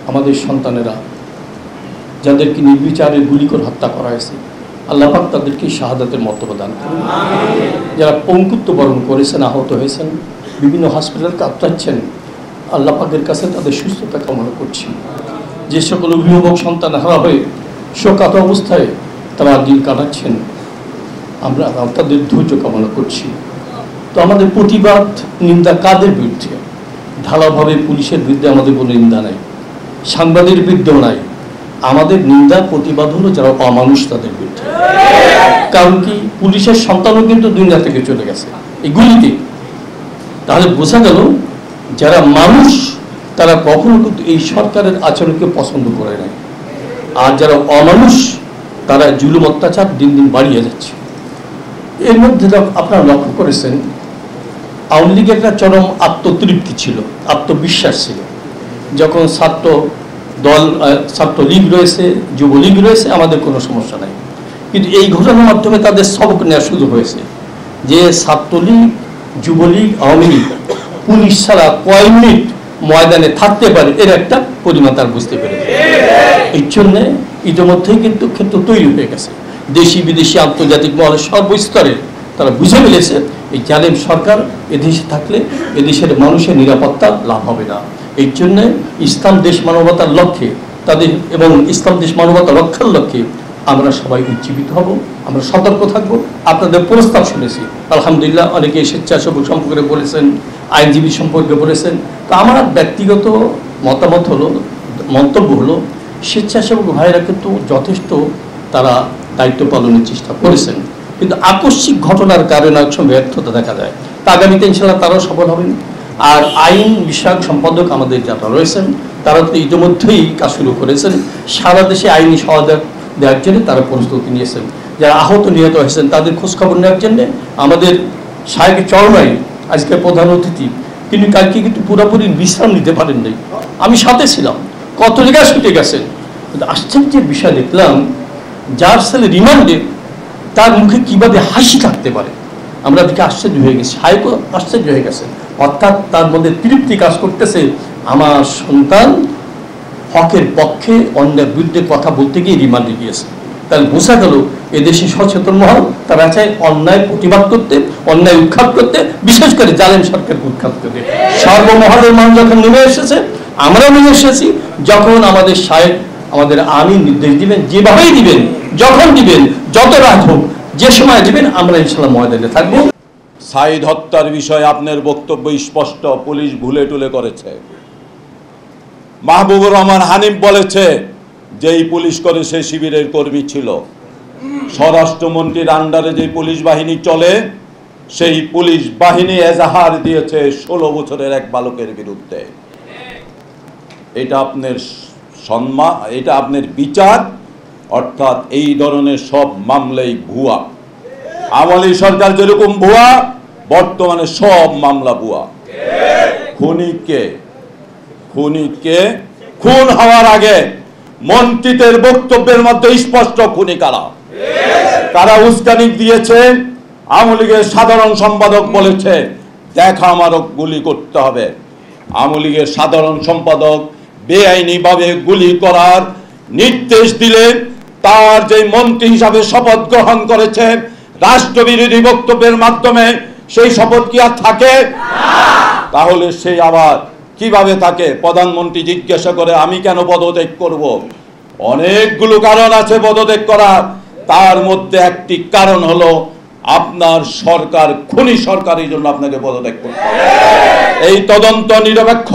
আমাদের সন্তানেরা যাদেরকে নির্বিচারে গুলি করে হত্যা করা হয়েছে, আল্লাহ পাক তাদেরকে শাহাদাতের মর্তবা দান করুন। যারা পঙ্গুত্ব বরণ করেছেন, আহত হয়েছেন, বিভিন্ন হসপিটাল কাটাচ্ছেন, আল্লাহ পাকের কাছে তাদের সুস্থতা কামনা করছি। যে সকল অভিভাবক সন্তান হারা হয়ে শোকাহত অবস্থায় তারা দিন কাটাচ্ছেন, আমরা তাদের ধৈর্য কামনা করছি। তো আমাদের প্রতিবাদ নিন্দা কাদের বিরুদ্ধে? ঢালাওভাবে পুলিশের বিরুদ্ধে আমাদের কোনো নিন্দা নাই, সাংবাদিকের বিরুদ্ধেও নাই। আমাদের নিন্দা প্রতিবাদ হলো যারা অমানুষ তাদের বিরুদ্ধে। কারণ কি, পুলিশের সন্তানও কিন্তু দুনিয়া থেকে চলে গেছে এই গুলিতে। তাহলে বোঝা গেল যারা মানুষ তারা কখনো কিন্তু এই সরকারের আচরণকে পছন্দ করে নাই। আর যারা অমানুষ তারা জুলুম অত্যাচার দিন দিন বাড়িয়ে যাচ্ছে। এর মধ্যে আপনারা লক্ষ্য করেছেন, আওয়ামী লীগের একটা চরম আত্মতৃপ্তি ছিল, আত্মবিশ্বাস ছিল। যখন ছাত্রলীগ রয়েছে, যুবলীগ রয়েছে, আমাদের কোনো সমস্যা নাই। কিন্তু এই ঘটনার মাধ্যমে তাদের সবক নেওয়ার সুযোগ হয়েছে যে ছাত্রলীগ, যুবলীগ, আওয়ামী লীগ পুলিশ ছাড়া কয় মিনিট ময়দানে থাকতে পারে এর একটা পরিমাণ তার বুঝতে পেরেছে। এই জন্যে ইতিমধ্যেই কিন্তু ক্ষেত্র তৈরি হয়ে গেছে। দেশি বিদেশি আন্তর্জাতিক মহলের সর্বস্তরে তারা বুঝে ফেলেছে এই জালেম সরকার এদেশে থাকলে এদেশের মানুষের নিরাপত্তা লাভ হবে না। এই জন্যে ইসলাম দেশ মানবতার লক্ষ্যে তাদের এবং ইসলাম দেশ মানবতা রক্ষার লক্ষ্যে আমরা সবাই উজ্জীবিত হব, আমরা সতর্ক থাকব। আপনাদের প্রস্তাব শুনেছি, আলহামদুলিল্লাহ, অনেকে স্বেচ্ছাসেবক সম্পর্কে বলেছেন, আইনজীবী সম্পর্কে বলেছেন। তো আমার ব্যক্তিগত মতামত হলো, মন্তব্য হলো, স্বেচ্ছাসেবক ভাইরা কিন্তু যথেষ্ট তারা দায়িত্ব পালনের চেষ্টা করেছেন, কিন্তু আকস্মিক ঘটনার কারণে এক সময় ব্যর্থতা দেখা যায়। তা আগামীতে ইনশাল্লাহ তারাও সফল হবেন। আর আইন বিষয়ক সম্পাদক আমাদের যারা রয়েছেন তারা তো ইতিমধ্যেই কাজ শুরু করেছেন। সারা দেশে আইনি সহায়তা দেওয়ার জন্য তারা প্রস্তুতি নিয়েছেন। যারা আহত নিহত হয়েছেন তাদের খোঁজখবর নেওয়ার জন্য আমাদের শাহেক চরমাই আজকে প্রধান অতিথি, তিনি কালকে কিন্তু পুরোপুরি বিশ্রাম নিতে পারেন নাই। আমি সাথে ছিলাম, কত জায়গায় ছুটে গেছেন। কিন্তু আশ্চর্যের বিষয় দেখলাম, যার ছেলে রিমান্ডে তার মুখে কিভাবে হাসি থাকতে পারে, আমরা দেখে আশ্চর্য হয়ে গেছি। হাইকো আশ্চর্য হয়ে গেছে, অর্থাৎ তার মধ্যে তৃপ্তি কাজ করতেছে, আমার সন্তান হকের পক্ষে অন্যের বিরুদ্ধে কথা বলতে গিয়ে রিমান্ডে গিয়েছে। তাহলে বোঝা গেল এদেশে সচেতন মহল তারা চায় অন্যায় প্রতিবাদ করতে, অন্যায় উৎখাত করতে, বিশেষ করে জালেম সরকারকে উৎখাত করতে। সর্বমহলের মানুষ যখন নেমে এসেছে, আমরা নেমে এসেছি, যখন আমাদের সাহেব আমাদের আমিন নির্দেশ দিবেন, যেভাবেই দিবেন, যখন দিবেন, যত রাত হোক, যে সময় দিবেন, আমরা ইনশাল্লাহ ময়দানে থাকবো। সাঈদ হত্যার বিষয়ে আপনার বক্তব্য স্পষ্ট, পুলিশ ভুলে টুলে করেছে। মাহবুবুর রহমান হানিফ বলেছে যে এই পুলিশ করে সে শিবিরের কর্মী ছিল। স্বরাষ্ট্রমন্ত্রীর আন্ডারে যে পুলিশ বাহিনী চলে, সেই পুলিশ বাহিনী এজাহার দিয়েছে 16 বছরের এক বালকের বিরুদ্ধে। এটা আপনার সম্মান, এটা আপনার বিচার, অর্থাৎ এই ধরনের সব মামলাই ভুয়া। আমলি সরকার যেরকম ভুয়া, বর্তমানে সব মামলা ভুয়া। খুনিকে খুন হওয়ার আগে মন্ত্রীদের বক্তব্যের মধ্যে স্পষ্ট খুনি কারা উস্কানি দিয়েছে। আওয়ামী লীগের সাধারণ সম্পাদক বলেছে দেখা আমারও গুলি করতে হবে। আওয়ামী লীগের সাধারণ সম্পাদক বেআইনিভাবে গুলি করার নির্দেশ দিলে তার যে মন্ত্রী হিসাবে শপথ গ্রহণ করেছে রাষ্ট্রবিরোধী বক্তব্যের মাধ্যমে, সেই শপথ কি আর থাকে? তাহলে সে আবার কিভাবে থাকে? প্রধানমন্ত্রী জিজ্ঞাসা করে আমি কেন পদত্যাগ করব? অনেকগুলো কারণ আছে পদত্যাগ করার, তার মধ্যে একটি কারণ হলো আপনার সরকার খুনি সরকার, এই জন্য আপনাকে পদত্যাগ করতে হবে। এই তদন্ত নিরপেক্ষ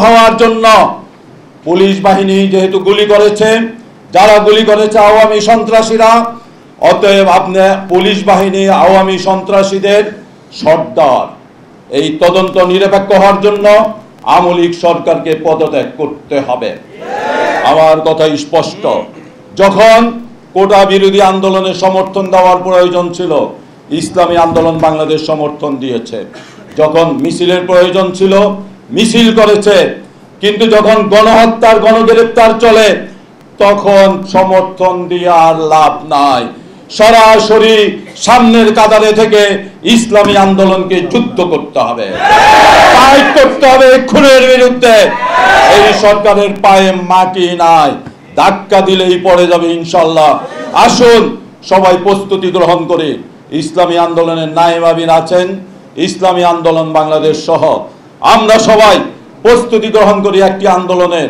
হওয়ার জন্য পুলিশ বাহিনী যেহেতু গুলি করেছে, যারা গুলি করেছে আওয়ামী সন্ত্রাসীরা, অতএব আপনি পুলিশ বাহিনী আওয়ামী সন্ত্রাসীদের সর্দার। এই তদন্ত নিরপেক্ষ হওয়ার জন্য আওয়ামী লীগ সরকারকে পদত্যাগ করতে হবে। আমার কথা স্পষ্ট। যখন কোটা বিরোধী আন্দোলনের সমর্থন দেওয়ার প্রয়োজন ছিল, ইসলামী আন্দোলন বাংলাদেশ সমর্থন দিয়েছে। যখন মিছিলের প্রয়োজন ছিল, মিছিল করেছে। কিন্তু যখন গণহত্যার গণগ্রেপ্তার চলে, তখন সমর্থন দিয়ে আর লাভ নাই। সরাসরি সামনের কাতারে থেকে ইসলামী আন্দোলনকে যুদ্ধ করতে হবে, ফাইট করতে হবে খুনের বিরুদ্ধে। এই সরকারের পায়ে মাটি নাই, ধাক্কা দিলেই পড়ে যাবে ইনশাল্লাহ। আসুন সবাই প্রস্তুতি গ্রহণ করে, ইসলামী আন্দোলনের নায়েব আমির আছেন, ইসলামী আন্দোলন বাংলাদেশ সহ আমরা সবাই প্রস্তুতি গ্রহণ করি একটি আন্দোলনের।